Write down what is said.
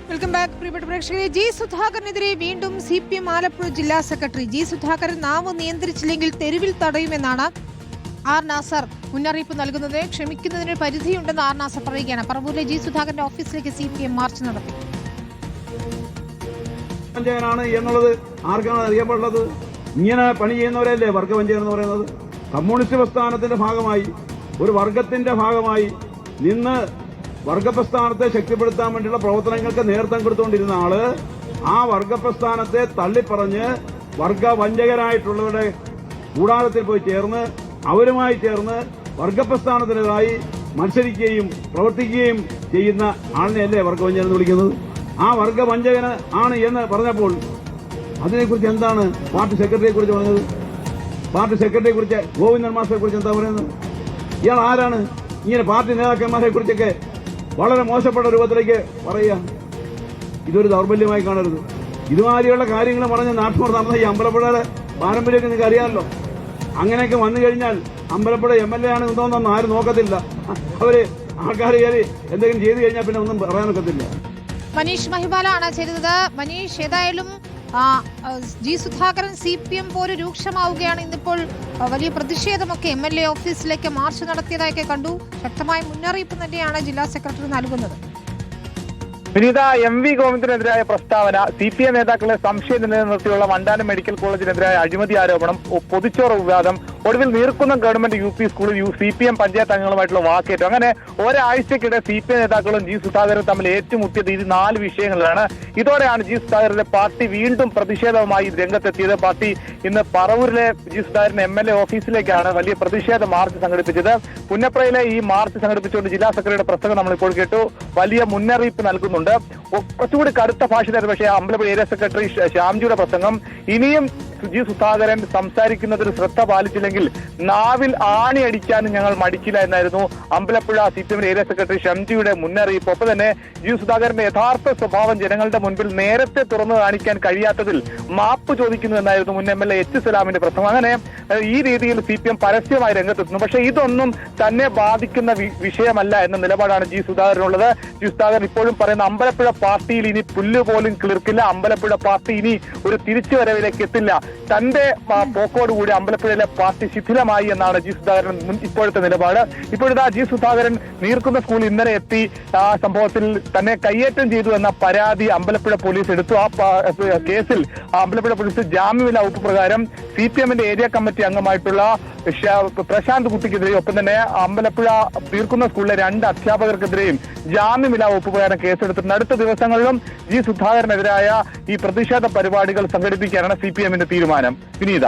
Welcome back പ്രിയപ്പെട്ട പ്രേക്ഷകരെ. G സുധാകരനെതിരെ വീണ്ടും CPM ആലപ്പുഴ ജില്ലാ സെക്രട്ടറി. ജി സുധാകരൻ നാവ് നിയന്ത്രിച്ചില്ലെങ്കിൽ തെരുവിൽ തടയുമെന്നാണ് ആർ നാസർ മുന്നറിയിപ്പ് നൽകുന്നത്. ക്ഷമിക്കുന്നതിന് പരിധിയുണ്ടെന്ന് ആർ നാസർ പറയുകയാണ്. പറവൂരിലെ ജി സുധാകരന്റെ ഓഫീസിലേക്ക് CPM മാർച്ച് നടത്തി. എന്നുള്ളത് ആർക്കാണ് അറിയപ്പെടുന്നത്? ഇങ്ങനെ പണി ചെയ്യുന്നവരല്ലേ വർഗവഞ്ചകൻ എന്ന് പറയുന്നത്? കമ്മ്യൂണിസ്റ്റ് പ്രസ്ഥാനത്തിന്റെ ഭാഗമായി, ഒരു വർഗത്തിന്റെ ഭാഗമായി നിന്ന് വർഗപ്രസ്ഥാനത്തെ ശക്തിപ്പെടുത്താൻ വേണ്ടിയുള്ള പ്രവർത്തനങ്ങൾക്ക് നേതൃത്വം കൊടുത്തുകൊണ്ടിരുന്ന ആള് ആ വർഗപ്രസ്ഥാനത്തെ തള്ളിപ്പറഞ്ഞ് വർഗവഞ്ചകരായിട്ടുള്ളവരുടെ കൂടാരത്തിൽ പോയി ചേർന്ന് അവരുമായി ചേർന്ന് വർഗപ്രസ്ഥാനത്തിനെതിരായി മത്സരിക്കുകയും പ്രവർത്തിക്കുകയും ചെയ്യുന്ന ആളിനെയല്ലേ വർഗവഞ്ചകൻ എന്ന് വിളിക്കുന്നത്? ആ വർഗവഞ്ചകന് ആണ് എന്ന് പറഞ്ഞപ്പോൾ അതിനെക്കുറിച്ച് എന്താണ് പാർട്ടി സെക്രട്ടറിയെ കുറിച്ച് പറഞ്ഞത്? പാർട്ടി സെക്രട്ടറിയെ കുറിച്ച് ഗോവിന്ദൻ മാസ്റ്ററെ കുറിച്ച് എന്താ പറയുന്നത്? ഇയാൾ ആരാണ് ഇങ്ങനെ പാർട്ടി നേതാക്കന്മാരെ കുറിച്ചൊക്കെ വളരെ മോശപ്പെട്ട രൂപത്തിലേക്ക് പറയുക? ഇതൊരു ദൗർബല്യമായി കാണരുത്. ഇതുമാതിരിയുള്ള കാര്യങ്ങൾ പറഞ്ഞ് നാട്ടുകാർ നടന്ന ഈ അമ്പലപ്പുഴയുടെ പാരമ്പര്യമൊക്കെ നിങ്ങൾക്ക് അറിയാമല്ലോ. അങ്ങനെയൊക്കെ വന്നു കഴിഞ്ഞാൽ അമ്പലപ്പുഴ MLA ആണ് എന്തോന്നൊന്നും ആരും നോക്കത്തില്ല. അവര് ആൾക്കാർ കയറി എന്തെങ്കിലും ചെയ്തു കഴിഞ്ഞാൽ പിന്നെ ഒന്നും പറയാനൊക്കത്തില്ല. മനീഷ് മഹിബാലാണ് ചെയ്തത്. മനീഷ്, ഏതായാലും ജി സുധാകരൻ CPM പോര് രൂക്ഷമാവുകയാണ്. ഇന്നിപ്പോൾ വലിയ പ്രതിഷേധമൊക്കെ MLA ഓഫീസിലേക്ക് മാർച്ച് നടത്തിയതായൊക്കെ കണ്ടു. ശക്തമായ മുന്നറിയിപ്പ് തന്നെയാണ് ജില്ലാ സെക്രട്ടറി നൽകുന്നത്. വിനീത, MV ഗോവിന്ദനെതിരായ പ്രസ്താവന, CPM നേതാക്കളെ സംശയം നിലനിർത്തിയുള്ള വണ്ടാനം മെഡിക്കൽ കോളേജിനെതിരായ അഴിമതി ആരോപണം, പൊതിച്ചോറ് വിവാദം, ഒടുവിൽ നീർക്കുന്നം ഗവൺമെന്റ് UP സ്കൂളിൽ CPM പഞ്ചായത്ത് അംഗങ്ങളുമായിട്ടുള്ള വാക്കേറ്റം, അങ്ങനെ ഒരാഴ്ചക്കിടെ CPM നേതാക്കളും ജി സുധാകരനും തമ്മിൽ ഏറ്റുമുട്ടിയത് ഈ 4 വിഷയങ്ങളിലാണ്. ഇതോടെയാണ് ജി സുധാകരന്റെ പാർട്ടി വീണ്ടും പ്രതിഷേധവുമായി രംഗത്തെത്തിയത്. പാർട്ടി ഇന്ന് പറവൂരിലെ ജി സുധാകരൻ MLA ഓഫീസിലേക്കാണ് വലിയ പ്രതിഷേധ മാർച്ച് സംഘടിപ്പിച്ചത്. പുന്നപ്രയിലെ ഈ മാർച്ച് സംഘടിപ്പിച്ചുകൊണ്ട് ജില്ലാ സെക്രട്ടറിയുടെ പ്രസംഗം നമ്മളിപ്പോൾ കേട്ടു. വലിയ മുന്നറിയിപ്പ് നൽകുന്നുണ്ട്. കുറച്ചുകൂടി കടുത്ത ഭാഷയിലായിരുന്നു പക്ഷേ അമ്പലപ്പുഴ ഏരിയ സെക്രട്ടറി ശ്യാംജിയുടെ പ്രസംഗം. ഇനിയും ജി സുധാകരൻ സംസാരിക്കുന്നതിൽ ശ്രദ്ധ പാലിച്ചില്ലെങ്കിൽ നാവിൽ ആണി അടിക്കാനും ഞങ്ങൾ മടിക്കില്ല എന്നായിരുന്നു അമ്പലപ്പുഴ CPM ഏരിയ സെക്രട്ടറി ശ്യാംജിയുടെ മുന്നറിയിപ്പ്. ഒപ്പം തന്നെ ജി സുധാകരന്റെ യഥാർത്ഥ സ്വഭാവം ജനങ്ങളുടെ മുൻപിൽ നേരത്തെ തുറന്നു കാണിക്കാൻ കഴിയാത്തതിൽ മാപ്പ് ചോദിക്കുന്നു എന്നായിരുന്നു മുൻ MLA H. സലാമിന്റെ പ്രസംഗം. അങ്ങനെ ഈ രീതിയിൽ CPM പരസ്യമായി രംഗത്തെത്തുന്നു. പക്ഷേ ഇതൊന്നും തന്നെ ബാധിക്കുന്ന വിഷയമല്ല എന്ന നിലപാടാണ് ജി സുധാകരനുള്ളത്. ജി സുധാകരൻ ഇപ്പോഴും പറയുന്ന അമ്പലപ്പുഴ പാർട്ടിയിൽ ഇനി പുല്ല് പോലും കിളിർക്കില്ല, അമ്പലപ്പുഴ പാർട്ടി ഇനി ഒരു തിരിച്ചുവരവിലേക്ക് എത്തില്ല, തന്റെ പോക്കോടുകൂടി അമ്പലപ്പുഴയിലെ പാർട്ടി ശിഥിലമായി എന്നാണ് ജി സുധാകരൻ ഇപ്പോഴത്തെ നിലപാട്. ഇപ്പോഴത്തെ ജി സുധാകരൻ നീർക്കുന്ന സ്കൂളിൽ ഇന്നലെ എത്തി ആ സംഭവത്തിൽ തന്നെ കയ്യേറ്റം ചെയ്തു എന്ന പരാതി അമ്പലപ്പുഴ പോലീസ് എടുത്തു. ആ കേസിൽ അമ്പലപ്പുഴ പോലീസ് ജാമ്യമില്ലാ വകുപ്പ് പ്രകാരം CPMന്റെ ഏരിയ കമ്മിറ്റി അംഗമായിട്ടുള്ള പ്രശാന്ത് കുട്ടിക്കെതിരെയും ഒപ്പം തന്നെ അമ്പലപ്പുഴ തീർക്കുന്ന സ്കൂളിലെ 2 അധ്യാപകർക്കെതിരെയും ജാമ്യമില്ലാ വകുപ്പ് പ്രകാരം കേസെടുത്തിട്ടുണ്ട്. അടുത്ത ദിവസങ്ങളിലും ജി സുധാകരനെതിരായ ഈ പ്രതിഷേധ പരിപാടികൾ സംഘടിപ്പിക്കാനാണ് CPMന്റെ തീരുമാനം. വിനീത.